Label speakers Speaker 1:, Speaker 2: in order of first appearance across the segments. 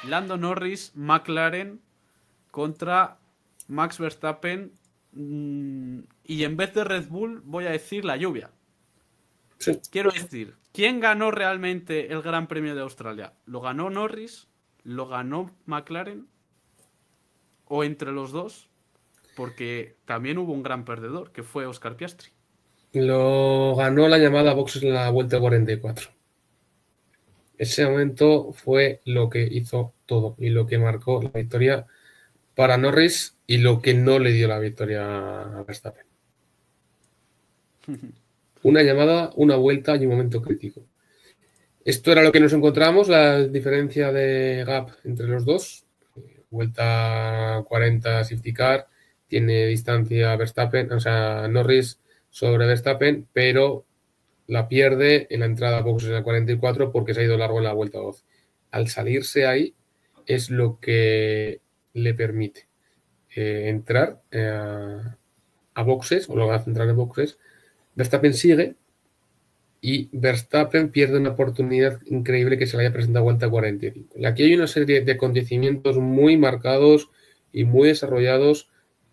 Speaker 1: Lando Norris, McLaren contra Max Verstappen y en vez de Red Bull voy a decir la lluvia.
Speaker 2: Sí.
Speaker 1: Quiero decir, ¿quién ganó realmente el Gran Premio de Australia? ¿Lo ganó Norris? ¿Lo ganó McLaren? ¿O entre los dos? Porque también hubo un gran perdedor, que fue Oscar Piastri.
Speaker 2: Lo ganó la llamada boxes en la vuelta 44. Ese momento fue lo que hizo todo y lo que marcó la victoria para Norris y lo que no le dio la victoria a Verstappen. Una llamada, una vuelta y un momento crítico. Esto era lo que nos encontramos, la diferencia de gap entre los dos. Vuelta 40 safety car, tiene distancia Verstappen, o sea, Norris sobre Verstappen, pero la pierde en la entrada a boxes en la 44 porque se ha ido largo en la vuelta 12. Al salirse ahí es lo que le permite entrar a boxes, o lo hace entrar en boxes. Verstappen sigue y Verstappen pierde una oportunidad increíble que se le haya presentado a vuelta 45. Y aquí hay una serie de acontecimientos muy marcados y muy desarrollados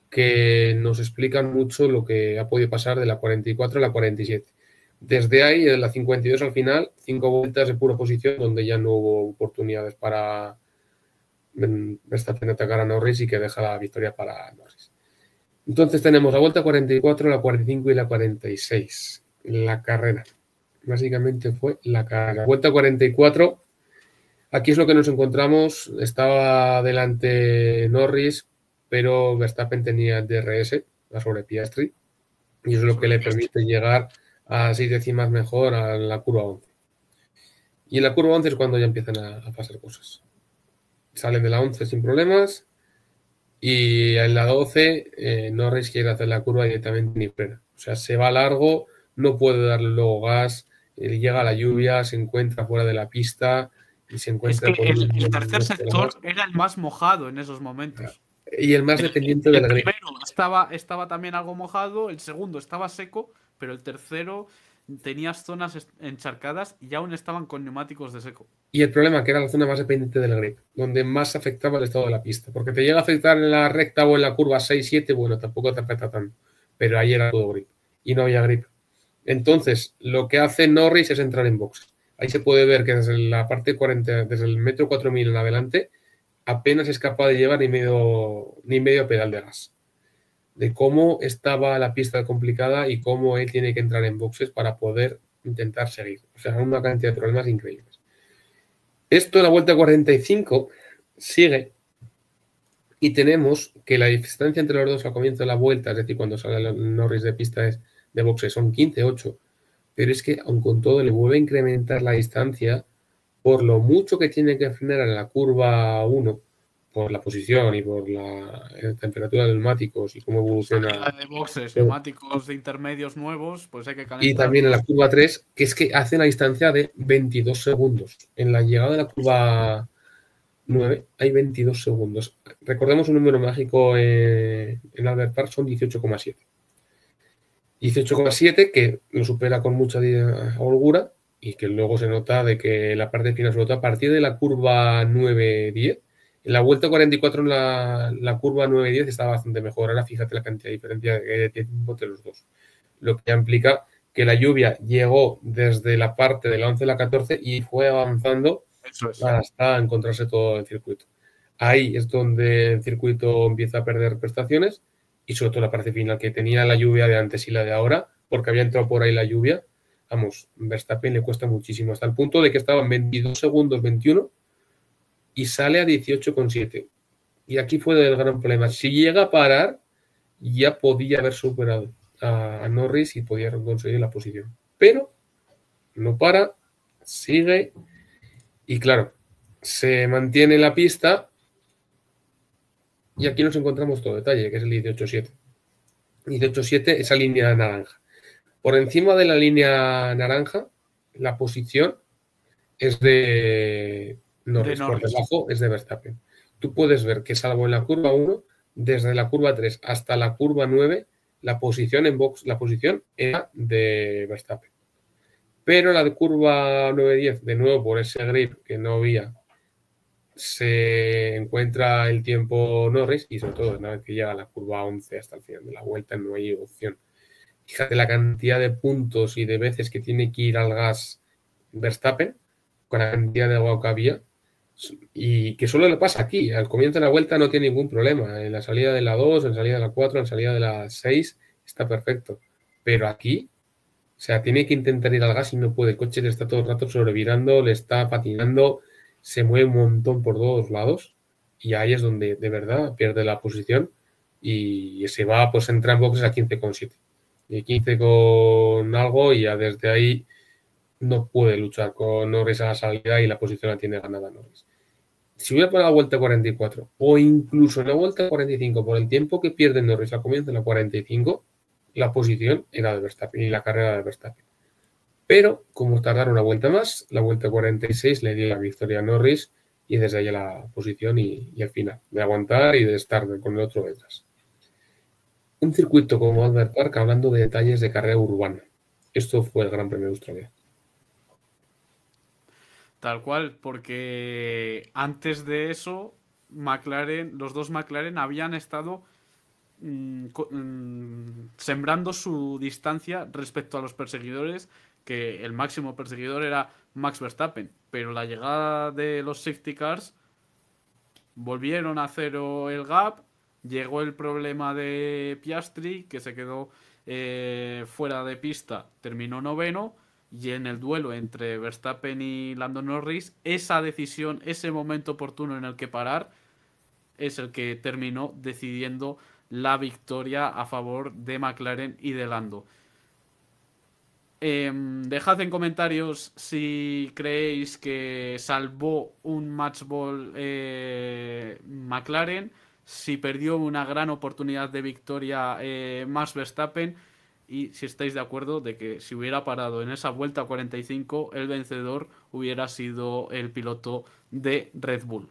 Speaker 2: que nos explican mucho lo que ha podido pasar de la 44 a la 47. Desde ahí, de la 52 al final, 5 vueltas de pura posición donde ya no hubo oportunidades para Verstappen atacar a Norris y que deja la victoria para Norris. Entonces tenemos la vuelta 44, la 45 y la 46. La carrera. Básicamente fue la carrera. Vuelta 44. Aquí es lo que nos encontramos. Estaba delante Norris, pero Verstappen tenía DRS sobre Piastri. Y eso es lo que le permite llegar a 6 décimas mejor a la curva 11. Y en la curva 11 es cuando ya empiezan a pasar cosas. Salen de la 11 sin problemas. Y en la 12 Norris quiere hacer la curva directamente ni frena. O sea, se va largo, no puede darle luego gas, llega la lluvia, se encuentra fuera de la pista y se encuentra...
Speaker 1: Es que el tercer sector era el más mojado en esos momentos.
Speaker 2: Y el más dependiente del grip.
Speaker 1: El primero estaba también algo mojado, el segundo estaba seco, pero el tercero tenías zonas encharcadas y aún estaban con neumáticos de seco.
Speaker 2: Y el problema que era la zona más dependiente del grip, donde más afectaba el estado de la pista. Porque te llega a afectar en la recta o en la curva 6-7, bueno, tampoco te afecta tanto. Pero ahí era todo grip. Y no había grip. Entonces, lo que hace Norris es entrar en boxes. Ahí se puede ver que desde la parte 40, desde el metro 4000 en adelante, apenas es capaz de llevar ni medio pedal de gas. De cómo estaba la pista complicada y cómo él tiene que entrar en boxes para poder intentar seguir. O sea, una cantidad de problemas increíbles. Esto en la vuelta 45 sigue y tenemos que la distancia entre los dos al comienzo de la vuelta, es decir, cuando sale Norris de pista de boxes, son 15-8, pero es que aun con todo le vuelve a incrementar la distancia por lo mucho que tiene que frenar en la curva 1, por la posición y por la temperatura de neumáticos y cómo evoluciona.
Speaker 1: De boxes, neumáticos de intermedios nuevos, pues hay que calentar.
Speaker 2: Y también en la curva 3, que es que hace una distancia de 22 segundos. En la llegada de la curva 9 hay 22 segundos. Recordemos un número mágico en Albert Park, son 18,7. 18,7 que lo supera con mucha holgura y que luego se nota de que la parte final, sobre todo a partir de la curva 9-10, en la vuelta 44 en la curva 9-10 está bastante mejor. Ahora fíjate la cantidad de diferencia de tiempo entre los dos. Lo que implica que la lluvia llegó desde la parte de la 11 a la 14 y fue avanzando hasta encontrarse todo el circuito. Ahí es donde el circuito empieza a perder prestaciones y sobre todo la parte final que tenía la lluvia de antes y la de ahora, porque había entrado por ahí la lluvia. Vamos, Verstappen le cuesta muchísimo, hasta el punto de que estaba en 22 segundos 21 y sale a 18,7. Y aquí fue el gran problema. Si llega a parar, ya podía haber superado a Norris y podía conseguir la posición. Pero no para, sigue y claro, se mantiene la pista y aquí nos encontramos todo detalle, que es el 18,7. 18,7, esa línea naranja. Por encima de la línea naranja, la posición es de Norris, por debajo es de Verstappen. Tú puedes ver que salvo en la curva 1, desde la curva 3 hasta la curva 9, la posición en box, la posición era de Verstappen. Pero la de curva 9-10, de nuevo por ese grip que no había se encuentra el tiempo Norris y sobre todo una vez que llega a la curva 11 hasta el final de la vuelta no hay opción. Fíjate la cantidad de puntos y de veces que tiene que ir al gas Verstappen con la cantidad de agua que había y que solo le pasa aquí. Al comienzo de la vuelta no tiene ningún problema. En la salida de la 2, en la salida de la 4, en la salida de la 6 está perfecto. Pero aquí, o sea, tiene que intentar ir al gas y no puede. El coche le está todo el rato sobrevirando, le está patinando, se mueve un montón por todos lados y ahí es donde de verdad pierde la posición y se va, pues entra en boxes a 15,7 y 15 con algo y ya desde ahí no puede luchar con Norris a la salida y la posición la tiene ganada Norris. Si hubiera para la vuelta 44 o incluso en la vuelta 45 por el tiempo que pierde Norris al comienzo de la 45, la posición era de Verstappen y la carrera de Verstappen. Pero como tardaron una vuelta más, la vuelta 46 le dio la victoria a Norris y desde ahí la posición y al final, de aguantar y de estar con el otro detrás. Un circuito como Albert Park hablando de detalles de carrera urbana. Esto fue el Gran Premio de Australia.
Speaker 1: Tal cual, porque antes de eso, los dos McLaren habían estado sembrando su distancia respecto a los perseguidores, que el máximo perseguidor era Max Verstappen, pero la llegada de los safety cars volvieron a cero el gap, llegó el problema de Piastri, que se quedó fuera de pista, terminó noveno, y en el duelo entre Verstappen y Lando Norris, esa decisión, ese momento oportuno en el que parar, es el que terminó decidiendo la victoria a favor de McLaren y de Lando. Dejad en comentarios si creéis que salvó un matchball McLaren, si perdió una gran oportunidad de victoria Max Verstappen y si estáis de acuerdo de que si hubiera parado en esa vuelta 45 el vencedor hubiera sido el piloto de Red Bull.